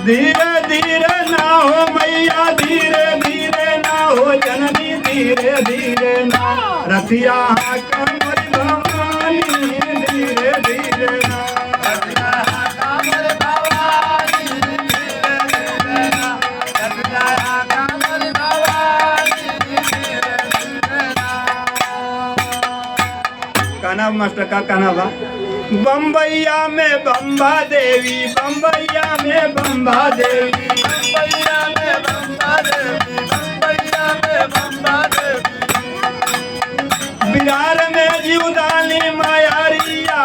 धीरे धीरे ना हो मैया, धीरे धीरे ना हो जननी, धीरे धीरे ना रतिया कमर भवानी, धीरे धीरे ना कमर भवानी, धीरे धीरे ना रतिया कमर भवानी, धीरे धीरे ना। कहना मास्टर का कहना बा, बम्बैया में बम्बा देवी, बम्बैया में बम्बा देवी, बम्बैया में बम्बा देवी, बम्बैया में बम्बा देवी, बिहार में जीवदानी मायारिया,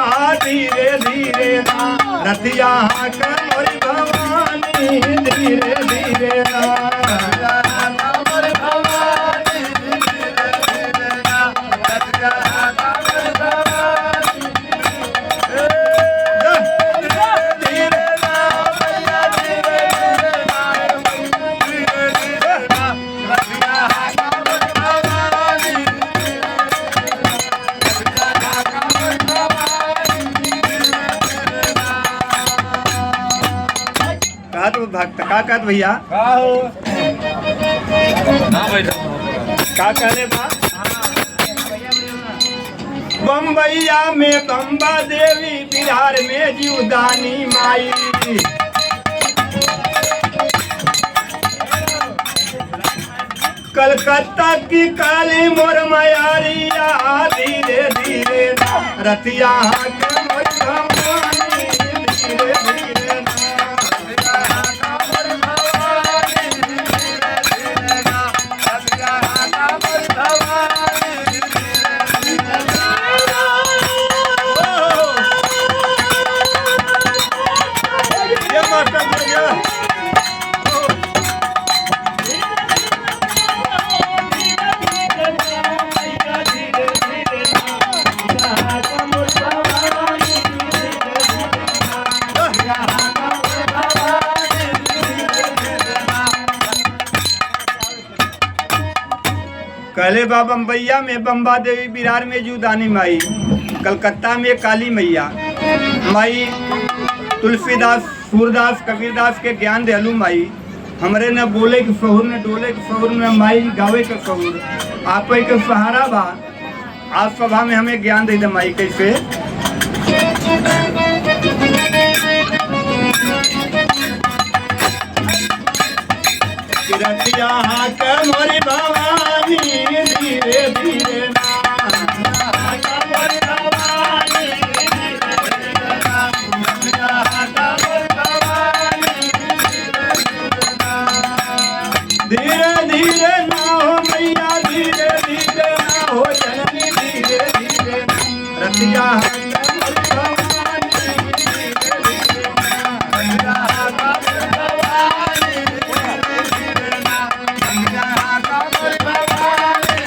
धीरे धीरे ना रतिया कमर भवानी, धीरे धीरे ना कमर भवानी, धीरे धीरे ना रतिया कमर भवानी। भक्त का कहत भैया का कहले बा, बम्बैया में बम्बा देवी, बिहार में जीवदानी माई, कलकत्ता की काली मोर मायारिया, धीरे धीरे ना रतिया कमर भवानी, धीरे धीरे ना कमर भवानी, धीरे धीरे ना रतिया कमर भवानी, धीरे धीरे ना। ये मास्टर भैया कहले बा, बम्बैया में बम्बा देवी, बिहार में जीवदानी माई, कलकत्ता में काली मैया माई, तुलसीदास, सूरदास, कबीरदास के ज्ञान देलू माई, हमरे न बोले के शहूर, न डोले के शहूर, न माई गावे के शहूर, आप के सहारा बा। आज सभा में हमें ज्ञान दे दे माई कैसे। रतिया कमर भवानी, धीरे धीरे ना कमर भवानी, धीरे धीरे ना रतिया कमर भवानी, धीरे धीरे ना हो मैया, धीरे धीरे ना हो जननी, धीरे धीरे ना रतिया कमर भवानी, धीरे धीरे ना रतिया कमर भवानी,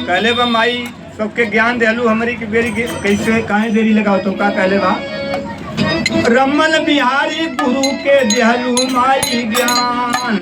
कहले बा माई सबके ज्ञान देलू, हमारी की बेरी कैसे काहे देरी लगाओ तो का कहले बा, रमन बिहारी गुरु के देहलू माई ज्ञान,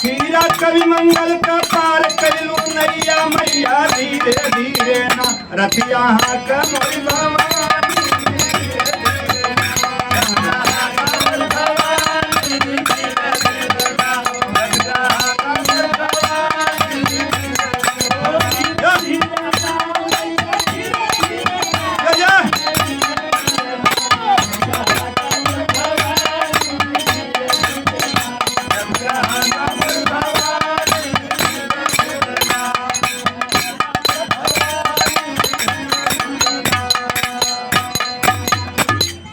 हीरा कवि मंगल का पार कलू नैया मैया, धीरे धीरे ना रतिया कमर भवानी, धीरे धीरे ना कमर भवानी, धीरे धीरे ना रतिया कमर भवानी,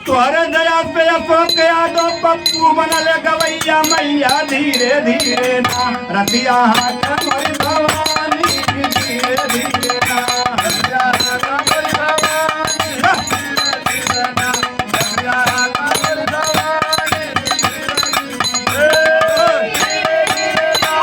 तोहरे दया पे अशोक यादव पप्पू बनल गवैया मैया, धीरे धीरे ना रतिया कमर भवानी, धीरे धीरे ना रतिया कमर भवानी, धीरे धीरे ना रतिया कमर भवानी, धीरे धीरे ना